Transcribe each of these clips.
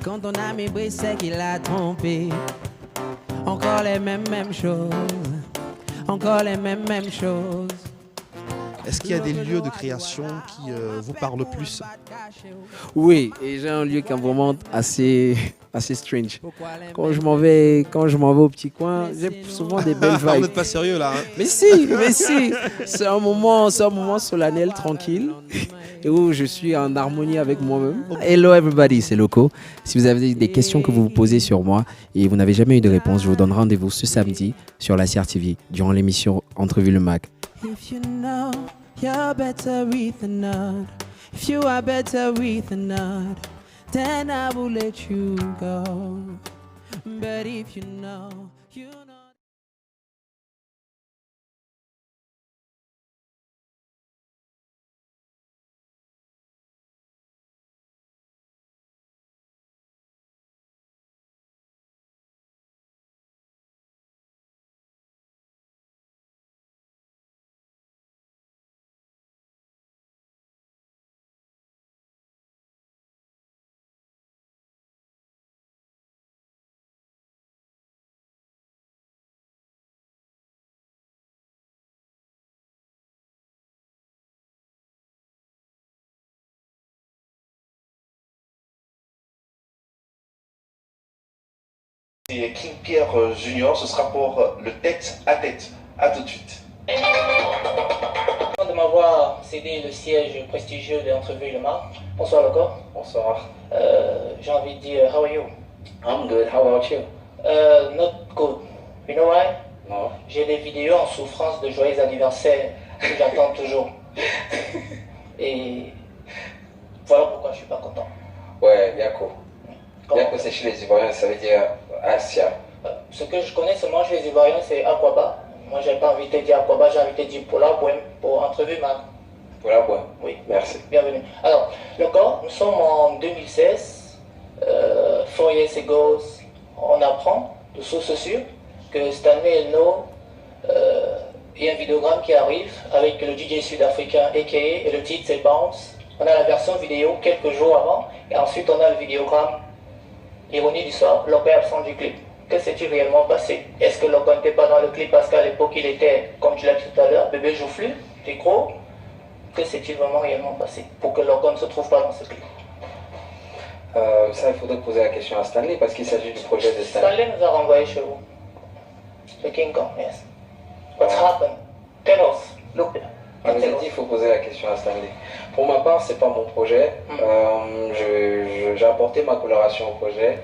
quand on a mes bris, c'est qu'il a trompé. Encore les mêmes choses. Encore les mêmes choses. Est-ce qu'il y a des lieux de création qui vous parlent plus? Oui, et j'ai un lieu qui est vraiment assez strange. Quand je m'en vais au petit coin, j'ai souvent des belles Vous vibes. n'êtes pas sérieux là, hein? Mais si, c'est un moment solennel, tranquille, et où je suis en harmonie avec moi-même. Hello everybody, c'est Loco. Si vous avez des questions que vous vous posez sur moi et vous n'avez jamais eu de réponse, je vous donne rendez-vous ce samedi sur la CRTV durant l'émission Entrevue le Mac. If you know you're better with a nod, if you are better with a nod, then I will let you go. But if you know, you know. Et King Pierre Junior, ce sera pour le tête à tête. A tout de suite. De m'avoir cédé le siège prestigieux de l'entrevue Le Mac. Bonsoir Loco. Bonsoir. J'ai envie de dire, how are you? I'm good. How about you? Not good. You know why? Non. J'ai des vidéos en souffrance de joyeux anniversaire que j'attends toujours. Et voilà pourquoi je suis pas content. Ouais, Biako. Biako, c'est chez les Ivoiriens, ça veut dire Asia. Ce que je connais seulement chez les Ivoiriens, c'est Aquaba. Moi, j'ai pas envie de te dire Aquaba, j'ai envie de te dire Pola Boem pour entrevue Mac. Voilà, ouais. Oui. Merci. Bienvenue. Alors, Loco, nous sommes en 2016. 4 years ago, on apprend de sources sûres que Stanley Elno, il y a un vidéogramme qui arrive avec le DJ sud-africain a.k.a. et le titre c'est Bounce. On a la version vidéo quelques jours avant et ensuite on a le vidéogramme. Ironie du sort, Loco est absent du clip. Que s'est-il réellement passé? Est-ce que Loco n'était pas dans le clip parce qu'à l'époque il était, comme tu l'as dit tout à l'heure, bébé joufflu, t'es gros? Que s'est-il vraiment réellement passé pour que Loco ne se trouve pas dans ce clip? Ça, il faudrait poser la question à Stanley parce qu'il s'agit du projet de Stanley. Stanley nous a renvoyé chez vous. Le King Kong, yes. What's happened? Tell us. Look there. On nous a dit qu'il faut poser la question à Stanley. Pour ma part, c'est pas mon projet. J'ai apporté ma coloration au projet.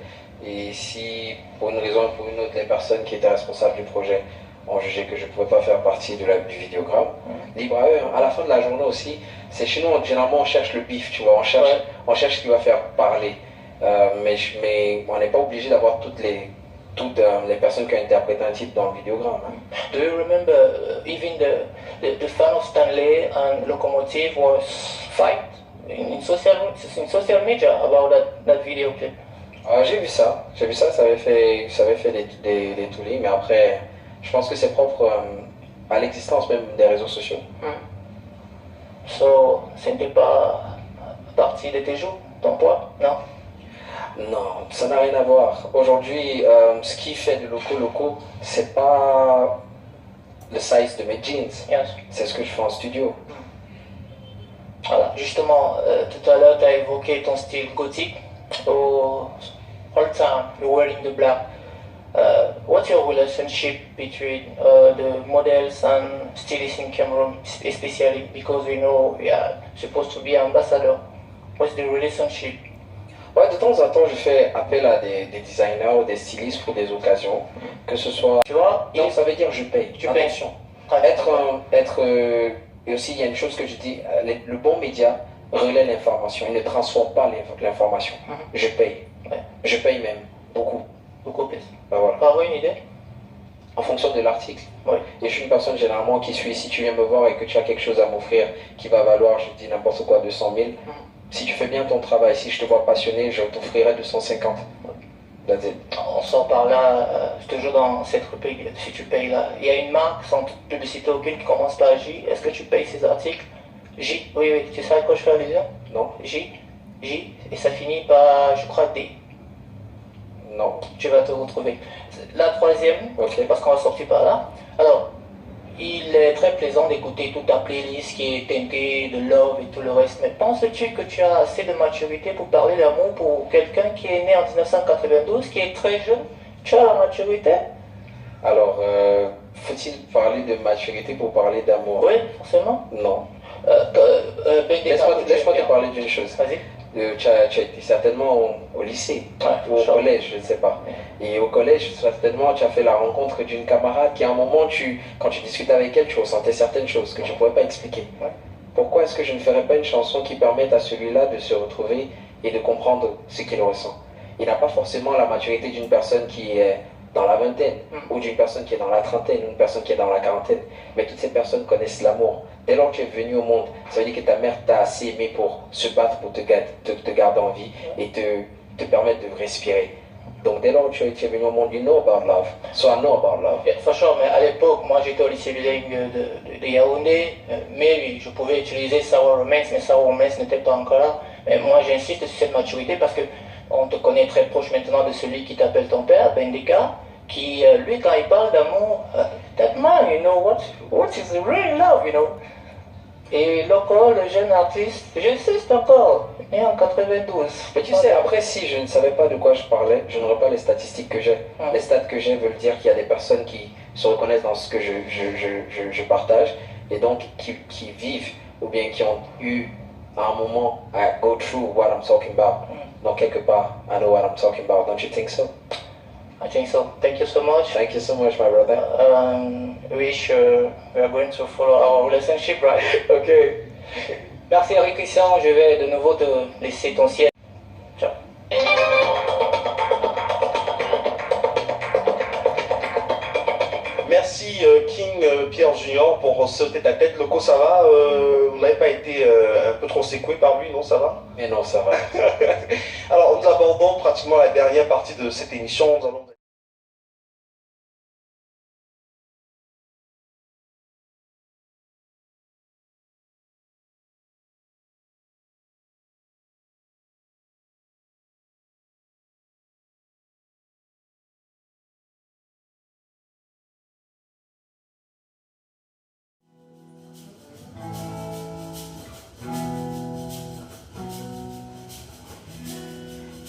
Et si, pour une raison ou pour une autre, les personnes qui étaient responsables du projet ont jugé que je ne pouvais pas faire partie du vidéogramme, libre à eux. À la fin de la journée aussi, c'est chez nous, généralement, on cherche le bif, tu vois. On cherche ce qui va faire parler. Mais on n'est pas obligé d'avoir toutes les personnes qui ont interprété un titre dans le vidéogramme. Hein. Do you remember even the fan of Stanley and Locomotive was fight in social media about that video clip? J'ai vu ça, ça avait fait des tollés, mais après, je pense que c'est propre à l'existence même des réseaux sociaux. So, ce n'était pas partie de tes jours, ton poids, non? Non, ça n'a rien à voir. Aujourd'hui, ce qui fait de Loco, c'est pas le size de mes jeans, c'est ce que je fais en studio. Voilà, justement, tout à l'heure, tu as évoqué ton style gothique. All time, you're wearing the black. What's your relationship between the models and stylists in Cameroon, especially because we know we are supposed to be ambassador? What's the relationship? Ouais, de temps en temps, je fais appel à des designers ou des stylistes pour des occasions, que ce soit... Tu vois, non, ça veut dire je paye. Tu Attention. Et aussi, il y a une chose que je dis, le bon média relaie l'information, il ne transforme pas l'information. Je paye. Ouais. Je paye même, beaucoup. Beaucoup plus. Ben voilà. Pas avoir une idée? En fonction de l'article. Oui. Et je suis une personne généralement qui suit, si tu viens me voir et que tu as quelque chose à m'offrir qui va valoir, je dis n'importe quoi, 200 000, si tu fais bien ton travail, si je te vois passionné, je t'offrirai 250. On sort par là, toujours dans cette rubrique, si tu payes là. Il y a une marque sans publicité aucune qui commence par J. Est-ce que tu payes ces articles? J, oui, tu sais à quoi je fais allusion? Non. J, et ça finit par, je crois, D. Non. Tu vas te retrouver. La troisième, Ok. parce qu'on va sortir par là. Alors, il est très plaisant d'écouter toute ta playlist qui est teintée de love et tout le reste. Mais penses-tu que tu as assez de maturité pour parler d'amour pour quelqu'un qui est né en 1992, qui est très jeune? Tu as la maturité? Alors, faut-il parler de maturité pour parler d'amour? Oui, forcément. Non. Laisse-moi Laisse-moi te parler d'une chose. Vas-y. Tu as été certainement au lycée ou au collège, je ne sais pas. Et au collège, certainement, tu as fait la rencontre d'une camarade qui, à un moment, quand tu discutes avec elle, tu ressentais certaines choses que tu ne pouvais pas expliquer. Pourquoi est-ce que je ne ferais pas une chanson qui permette à celui-là de se retrouver et de comprendre ce qu'il ressent? Il n'a pas forcément la maturité d'une personne qui est dans la vingtaine, ou d'une personne qui est dans la trentaine, ou une personne qui est dans la quarantaine. Mais toutes ces personnes connaissent l'amour. Dès lors que tu es venu au monde, ça veut dire que ta mère t'a assez aimé pour se battre, pour te garder en vie et te permettre de respirer. Donc dès lors que tu es venu au monde, you know about love. So I know about love. Yeah, for sure, mais à l'époque, moi j'étais au lycée bilingue de Yaoundé, mais oui, je pouvais utiliser Sour Romance, mais Sour Romance n'était pas encore là. Mais moi j'insiste sur cette maturité parce que on te connaît très proche maintenant de celui qui t'appelle ton père, Bendika, qui lui quand il parle d'amour, that man, you know, what is the real love, you know. Et Loco, le jeune artiste, j'insiste encore, né en 92. Mais tu sais, après, si je ne savais pas de quoi je parlais, je n'aurais pas les statistiques que j'ai. Les stats que j'ai veulent dire qu'il y a des personnes qui se reconnaissent dans ce que je partage et donc qui vivent ou bien qui ont eu à un moment à go through what I'm talking about. Donc quelque part, I know what I'm talking about. Don't you think so? I think so. Thank you so much. Thank you so much, my brother. Wish we are going to follow our relationship, right? Okay. Merci Eric Christian, je vais de nouveau te laisser ton ciel. Ciao. Merci King Pierre Junior pour ce tête-à-tête. Loco, ça va? Vous n'avez pas été un peu trop secoué par lui, non? Ça va? Mais non, ça va. Alors, nous abordons pratiquement la dernière partie de cette émission. Nous allons...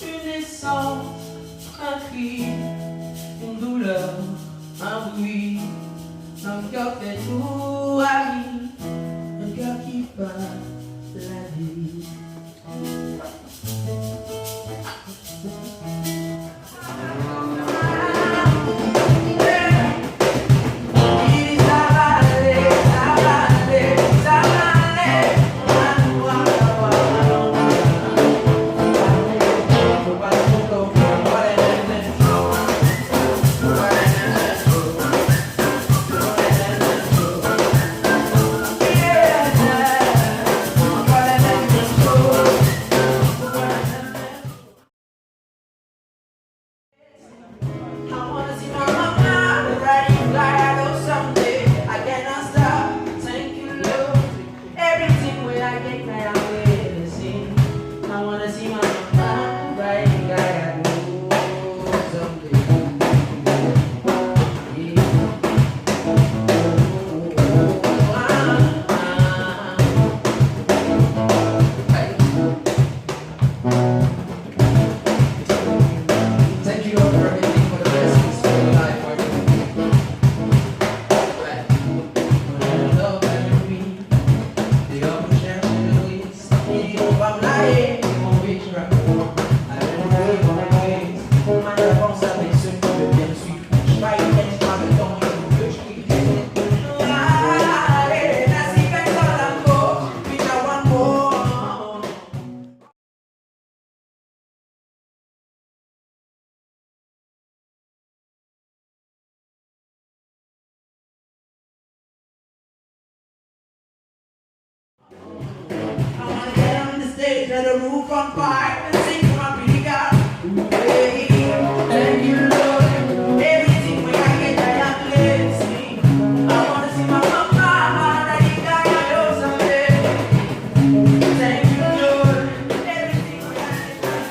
Une essence, un cri, une douleur, un bruit, un cœur fait tout ami, un cœur qui bat la vie. Let the roof on fire and sing to my pretty girl. Hey, thank you, Lord. Everything when I get that I'm blessing. I wanna see my mama, daddy, I know someday. Thank you, Lord. Everything when I get that.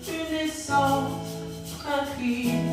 Une essence, un cri.